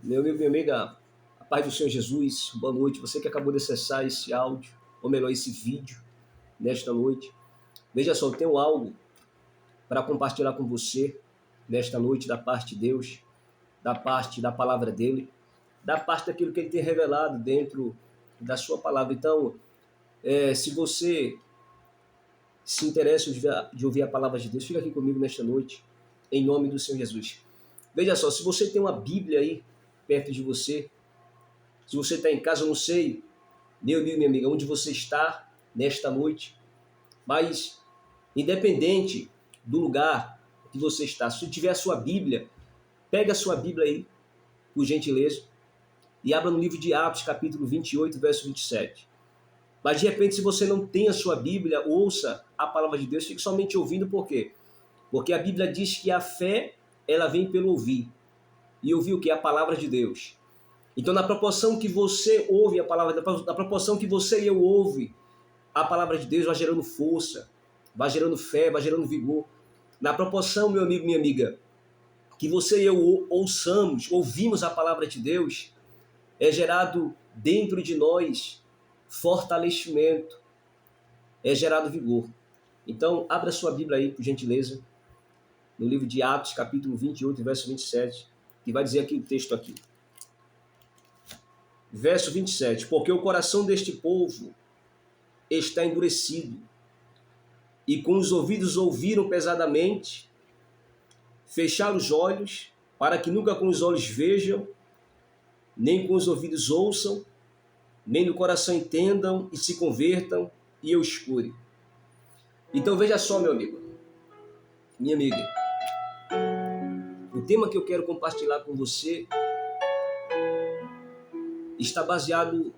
Meu amigo, minha amiga, a paz do Senhor Jesus, boa noite. Você que acabou de acessar esse áudio, ou melhor, esse vídeo, nesta noite. Veja só, eu tenho algo para compartilhar com você nesta noite da parte de Deus, da parte da palavra dele, da parte daquilo que ele tem revelado dentro da sua palavra. Então, se você se interessa de ouvir a palavra de Deus, fica aqui comigo nesta noite, em nome do Senhor Jesus. Veja só, se você tem uma Bíblia aí perto de você, se você está em casa, eu não sei, meu amigo, minha amiga, onde você está nesta noite, mas independente do lugar que você está, se tiver a sua Bíblia, pega a sua Bíblia aí, por gentileza, e abra no livro de Atos, capítulo 28, verso 27. Mas de repente, se você não tem a sua Bíblia, ouça a palavra de Deus, fique somente ouvindo, por quê? Porque a Bíblia diz que a fé, ela vem pelo ouvir. E ouvir o que? A palavra de Deus. Então, na proporção que você ouve a palavra, na proporção que você e eu ouve a palavra de Deus, vai gerando força, vai gerando fé, vai gerando vigor. Na proporção, meu amigo, minha amiga, que você e eu ouvimos a palavra de Deus, é gerado dentro de nós fortalecimento, é gerado vigor. Então, abra sua Bíblia aí, por gentileza, no livro de Atos, capítulo 28, verso 27, que vai dizer aqui o texto aqui. Verso 27, porque o coração deste povo está endurecido, e com os ouvidos ouviram pesadamente, fecharam os olhos, para que nunca com os olhos vejam, nem com os ouvidos ouçam, nem no coração entendam e se convertam, e eu escure. Então veja só, meu amigo, minha amiga, o tema que eu quero compartilhar com você está baseado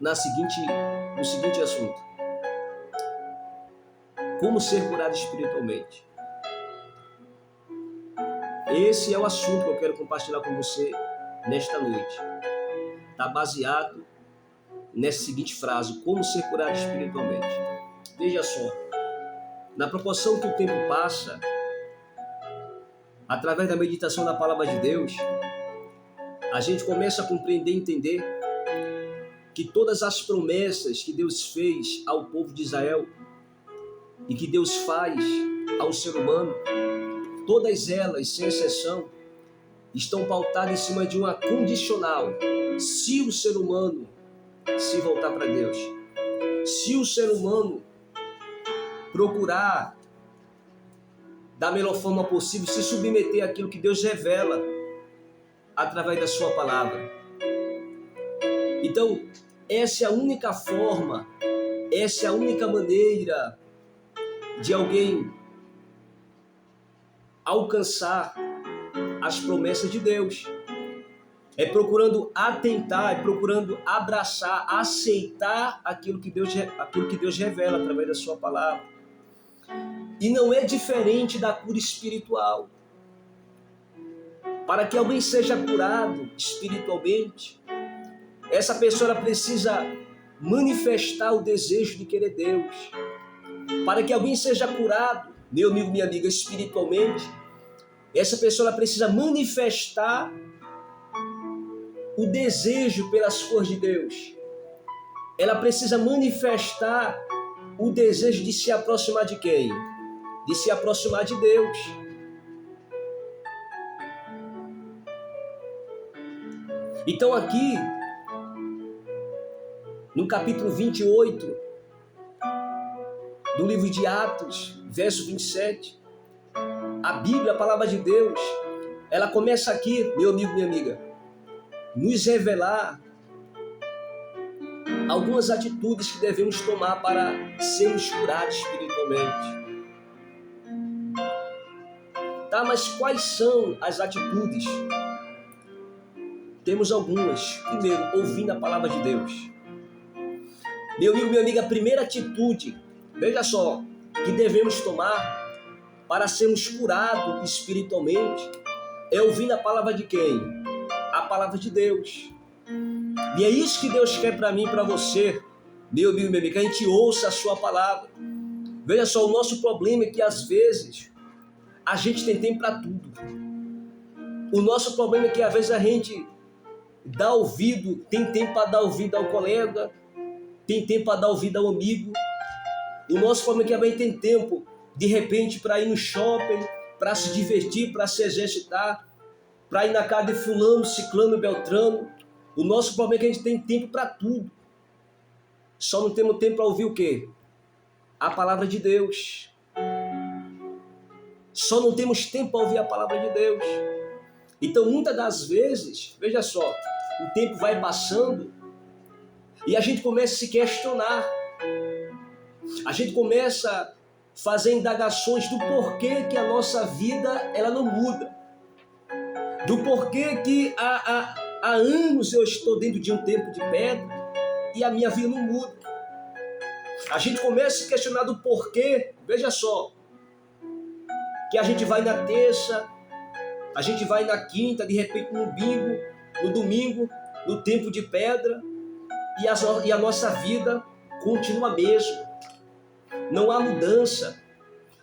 no seguinte assunto: como ser curado espiritualmente. Esse é o assunto que eu quero compartilhar com você nesta noite. Está baseado nessa seguinte frase: como ser curado espiritualmente. Veja só, na proporção que o tempo passa, através da meditação da palavra de Deus, a gente começa a compreender e entender que todas as promessas que Deus fez ao povo de Israel e que Deus faz ao ser humano, todas elas, sem exceção, estão pautadas em cima de uma condicional. Se o ser humano se voltar para Deus, se o ser humano procurar da melhor forma possível se submeter àquilo que Deus revela através da sua palavra. Então, essa é a única forma, essa é a única maneira de alguém alcançar as promessas de Deus. É procurando atentar, é procurando abraçar, aceitar aquilo que Deus revela através da sua palavra. E não é diferente da cura espiritual. Para que alguém seja curado espiritualmente, essa pessoa precisa manifestar o desejo de querer Deus. Para que alguém seja curado, meu amigo, minha amiga, espiritualmente, essa pessoa precisa manifestar o desejo pelas coisas de Deus. Ela precisa manifestar o desejo de se aproximar de quem? De se aproximar de Deus. Então aqui, no capítulo 28 do livro de Atos, verso 27, a Bíblia, a palavra de Deus, ela começa aqui, meu amigo, minha amiga, nos revelar algumas atitudes que devemos tomar para sermos curados espiritualmente. Tá, mas quais são as atitudes? Temos algumas. Primeiro, ouvindo a palavra de Deus. Meu amigo, minha amiga, a primeira atitude, veja só, que devemos tomar para sermos curados espiritualmente é ouvindo a palavra de quem? A palavra de Deus. E é isso que Deus quer para mim e para você, meu amigo, minha amiga, que a gente ouça a sua palavra. Veja só, o nosso problema é que às vezes a gente tem tempo para tudo. O nosso problema é que às vezes a gente dá ouvido, tem tempo para dar ouvido ao colega, tem tempo para dar ouvido ao amigo. O nosso problema é que a gente tem tempo, de repente, para ir no shopping, para se divertir, para se exercitar, para ir na casa de fulano, ciclano, beltrano. O nosso problema é que a gente tem tempo para tudo. Só não temos tempo para ouvir o quê? A palavra de Deus. Só não temos tempo para ouvir a palavra de Deus. Então, muitas das vezes, veja só, o tempo vai passando e a gente começa a se questionar. A gente começa a fazer indagações do porquê que a nossa vida ela não muda. Do porquê que há anos eu estou dentro de um tempo de pedra e a minha vida não muda. A gente começa a se questionar do porquê, veja só, que a gente vai na terça, a gente vai na quinta, de repente no domingo, no tempo de pedra, e a nossa vida continua a mesma. Não há mudança,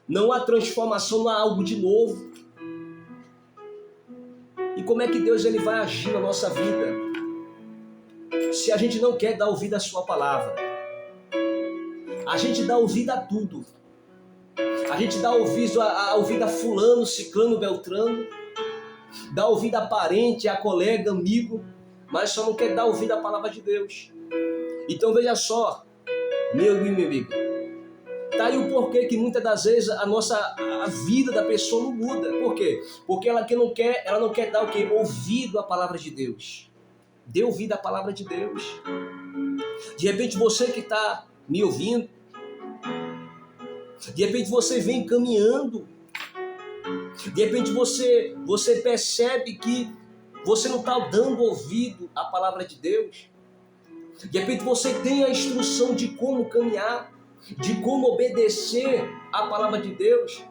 não há transformação, não há algo de novo. E como é que Deus ele vai agir na nossa vida se a gente não quer dar ouvido à sua palavra? A gente dá ouvido a tudo. A gente dá ouvido a fulano, ciclano, beltrano, dá ouvido a parente, a colega, amigo, mas só não quer dar ouvido à palavra de Deus. Então veja só, meu amigo, tá aí o porquê que muitas das vezes a vida da pessoa não muda. Por quê? Porque ela não quer dar o quê? Ouvido à palavra de Deus. Dê ouvido à palavra de Deus. De repente você que está me ouvindo, de repente você vem caminhando, de repente você percebe que você não está dando ouvido à palavra de Deus. De repente você tem a instrução de como caminhar, de como obedecer à palavra de Deus,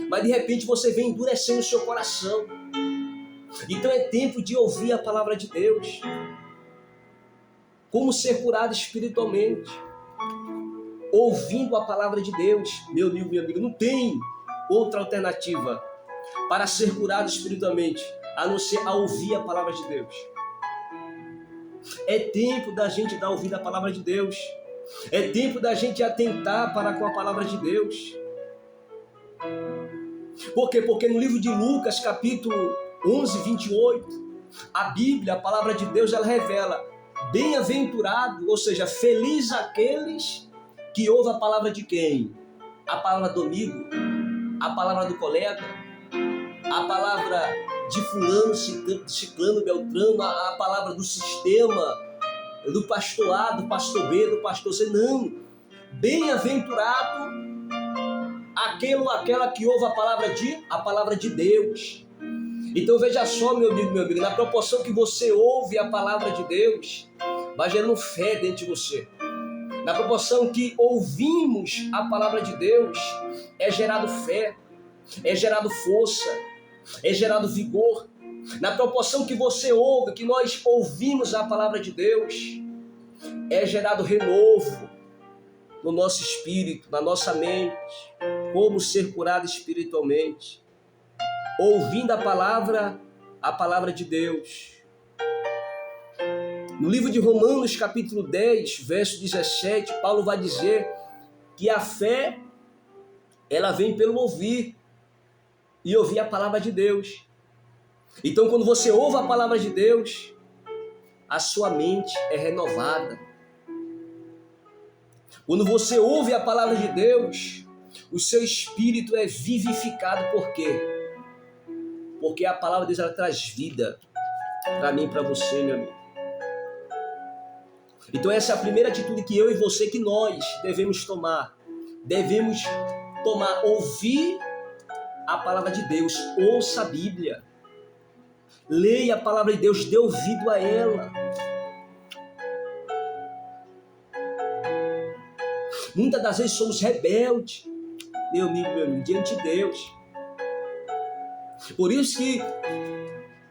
mas de repente você vem endurecendo o seu coração. Então é tempo de ouvir a palavra de Deus. Como ser curado espiritualmente? Ouvindo a palavra de Deus, meu amigo, não tem outra alternativa para ser curado espiritualmente, a não ser a ouvir a palavra de Deus. É tempo da gente dar ouvido à palavra de Deus. É tempo da gente atentar para com a palavra de Deus. Por quê? Porque no livro de Lucas, capítulo 11, 28, a Bíblia, a palavra de Deus, ela revela: bem-aventurado, ou seja, feliz aqueles que ouvem a palavra de quem? A palavra do amigo, a palavra do colega, a palavra de fulano, ciclano, beltrano, a palavra do sistema, do pastor A, do pastor B, do pastor C. Não. Bem-aventurado aquele ou aquela que ouve a palavra de Deus. Então veja só, meu amigo, na proporção que você ouve a palavra de Deus, vai gerando fé dentro de você. Na proporção que ouvimos a palavra de Deus, é gerado fé, é gerado força, é gerado vigor. Na proporção que você ouve, que nós ouvimos a palavra de Deus, é gerado renovo no nosso espírito, na nossa mente. Como ser curado espiritualmente? Ouvindo a palavra de Deus. No livro de Romanos, capítulo 10, verso 17, Paulo vai dizer que a fé, ela vem pelo ouvir, e ouvir a palavra de Deus. Então, quando você ouve a palavra de Deus, a sua mente é renovada. Quando você ouve a palavra de Deus, o seu espírito é vivificado. Por quê? Porque a palavra de Deus, ela traz vida para mim e para você, meu amigo. Então essa é a primeira atitude que eu e você, que nós devemos tomar. Devemos tomar, ouvir a palavra de Deus. Ouça a Bíblia. Leia a palavra de Deus, dê ouvido a ela. Muitas das vezes somos rebeldes, meu amigo, diante de Deus. Por isso que,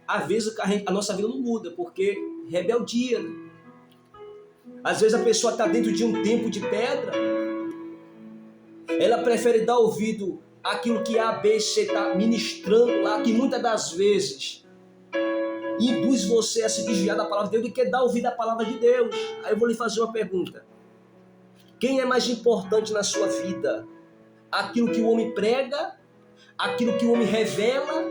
às vezes, a nossa vida não muda, porque rebeldia, né? Às vezes a pessoa está dentro de um tempo de pedra, ela prefere dar ouvido àquilo que A, B, C está ministrando lá, que muitas das vezes induz você a se desviar da palavra de Deus e quer dar ouvido à palavra de Deus. Aí eu vou lhe fazer uma pergunta. Quem é mais importante na sua vida? Aquilo que o homem prega? Aquilo que o homem revela?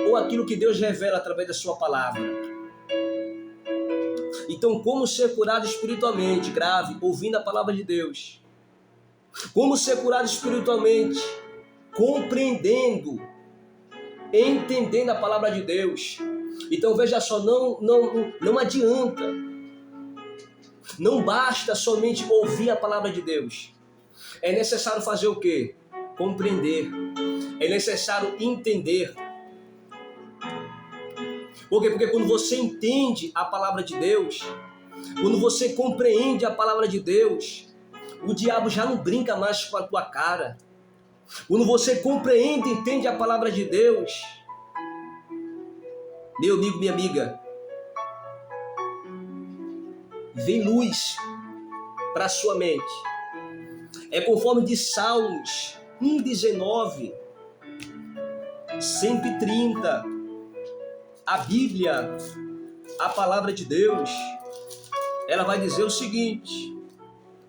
Ou aquilo que Deus revela através da sua palavra? Então, como ser curado espiritualmente? Grave, ouvindo a palavra de Deus. Como ser curado espiritualmente? Compreendendo, entendendo a palavra de Deus. Então veja só, não adianta, não basta somente ouvir a palavra de Deus. É necessário fazer o quê? Compreender. É necessário entender. Por quê? Porque quando você entende a palavra de Deus, quando você compreende a palavra de Deus, o diabo já não brinca mais com a tua cara. Quando você compreende e entende a palavra de Deus, meu amigo, minha amiga, vem luz para a sua mente. É conforme de Salmos 1:19, 130. A Bíblia, a palavra de Deus, ela vai dizer o seguinte,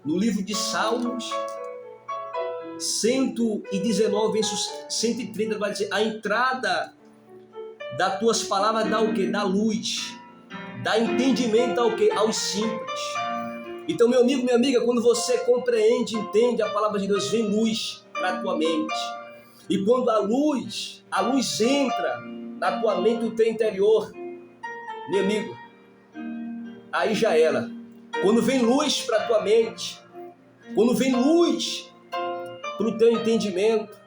no livro de Salmos 119, versos 130, vai dizer: a entrada das tuas palavras dá o quê? Dá luz, dá entendimento ao quê? Aos simples. Então, meu amigo, minha amiga, quando você compreende, entende a palavra de Deus, vem luz para a tua mente. E quando a luz entra na tua mente, no teu interior, meu amigo, aí já era. Quando vem luz para a tua mente, quando vem luz para o teu entendimento,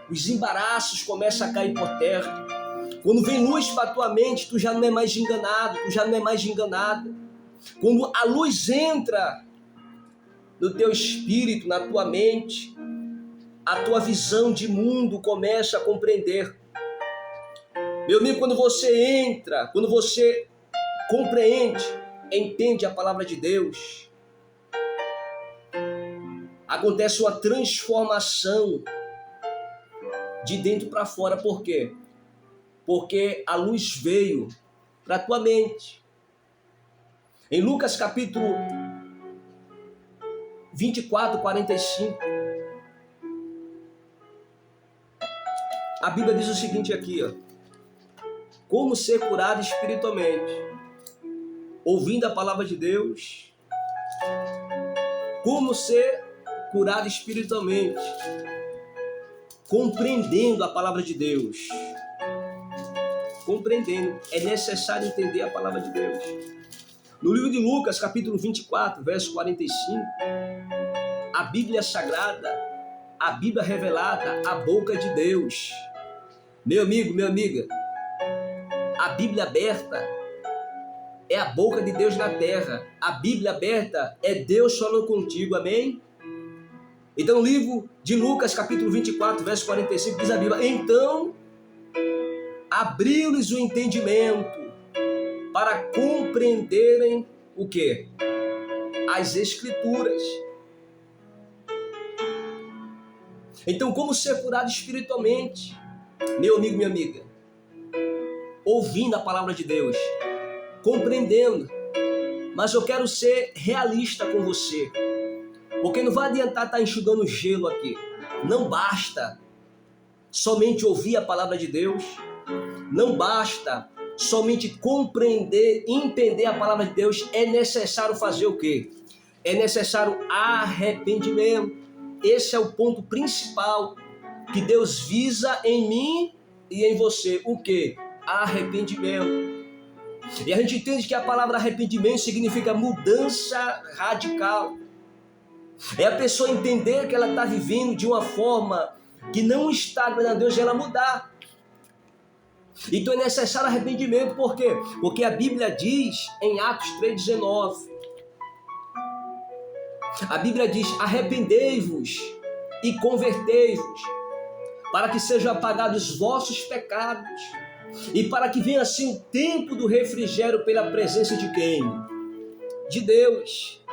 os embaraços começam a cair por terra. Quando vem luz para a tua mente, tu já não é mais enganado, tu já não é mais enganada. Quando a luz entra no teu espírito, na tua mente, a tua visão de mundo começa a compreender. Meu amigo, quando você entra, quando você compreende, entende a palavra de Deus, acontece uma transformação de dentro para fora. Por quê? Porque a luz veio para a tua mente. Em Lucas capítulo 24, 45, a Bíblia diz o seguinte aqui, ó: como ser curado espiritualmente? Ouvindo a palavra de Deus. Como ser curado espiritualmente? Compreendendo a palavra de Deus. Compreendendo. É necessário entender a palavra de Deus. No livro de Lucas, capítulo 24, verso 45, a Bíblia Sagrada, a Bíblia revelada, a boca de Deus. Meu amigo, minha amiga, a Bíblia aberta é a boca de Deus na terra. A Bíblia aberta é Deus falando contigo, amém? Então, no livro de Lucas, capítulo 24, verso 45, diz a Bíblia: então abriu-lhes o entendimento para compreenderem o quê? As Escrituras. Então, como ser curado espiritualmente? Meu amigo, minha amiga, ouvindo a palavra de Deus, compreendendo. Mas eu quero ser realista com você, porque não vai adiantar estar enxugando gelo aqui. Não basta somente ouvir a palavra de Deus, não basta somente compreender, entender a palavra de Deus. É necessário fazer o quê? É necessário arrependimento. Esse é o ponto principal que Deus visa em mim e em você. O quê? Arrependimento. E a gente entende que a palavra arrependimento significa mudança radical. É a pessoa entender que ela está vivendo de uma forma que não está agradando a Deus e ela mudar. Então é necessário arrependimento. Por quê? Porque a Bíblia diz em Atos 3,19, a Bíblia diz: arrependei-vos e convertei-vos, para que sejam apagados os vossos pecados, e para que venha assim o tempo do refrigério pela presença de quem? De Deus.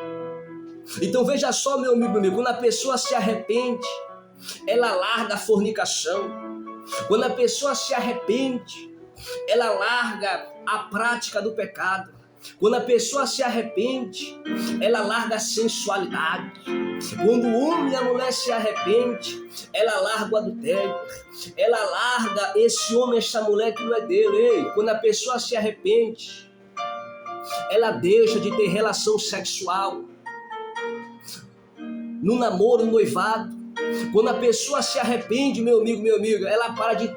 Então veja só, meu amigo, quando a pessoa se arrepende, ela larga a fornicação. Quando a pessoa se arrepende, ela larga a prática do pecado. Quando a pessoa se arrepende, ela larga a sensualidade. Quando o homem e a mulher se arrepende, ela larga o adultério. Ela larga esse homem, essa mulher que não é dele. Ei, quando a pessoa se arrepende, ela deixa de ter relação sexual. No namoro, no noivado, quando a pessoa se arrepende, meu amigo, minha amiga, ela para de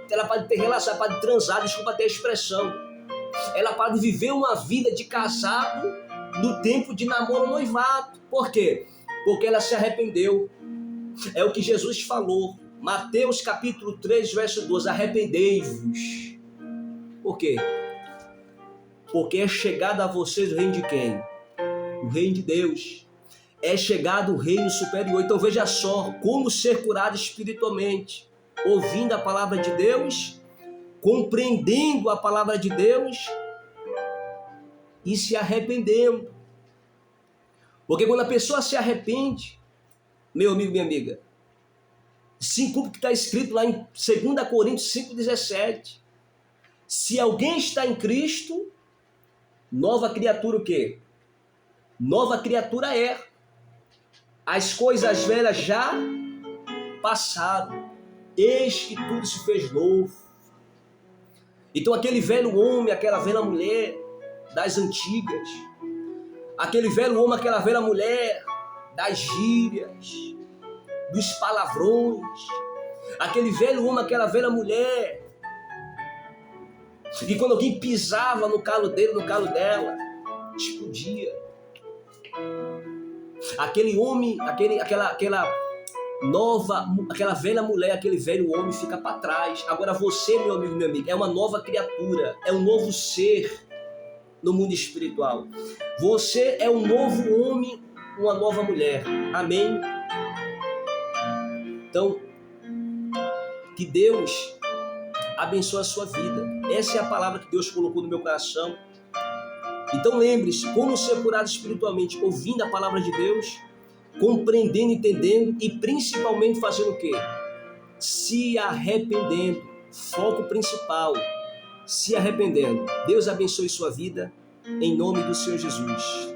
ter relação, ela para de transar, desculpa ter a expressão. Ela para de viver uma vida de casado no tempo de namoro ou noivado. Por quê? Porque ela se arrependeu. É o que Jesus falou. Mateus capítulo 3, verso 12. Arrependei-vos. Por quê? Porque é chegado a vocês o reino de quem? O reino de Deus. É chegado o reino superior. Então veja só como ser curado espiritualmente. Ouvindo a palavra de Deus, compreendendo a palavra de Deus e se arrependendo. Porque quando a pessoa se arrepende, meu amigo, minha amiga, se cumpre o que está escrito lá em 2 Coríntios 5,17. Se alguém está em Cristo, nova criatura o quê? Nova criatura é. As coisas velhas já passaram. Eis que tudo se fez novo. Então aquele velho homem, aquela velha mulher das antigas, aquele velho homem, aquela velha mulher das gírias, dos palavrões, aquele velho homem, aquela velha mulher que quando alguém pisava no calo dele, no calo dela, explodia. Aquele homem, aquela velha mulher, aquele velho homem fica para trás. Agora você, meu amigo, minha amiga, é uma nova criatura, é um novo ser no mundo espiritual. Você é um novo homem, uma nova mulher. Amém? Então, que Deus abençoe a sua vida. Essa é a palavra que Deus colocou no meu coração. Então lembre-se, como ser curado espiritualmente? Ouvindo a palavra de Deus, compreendendo, entendendo e principalmente fazendo o quê? Se arrependendo. Foco principal, se arrependendo. Deus abençoe sua vida, em nome do Senhor Jesus.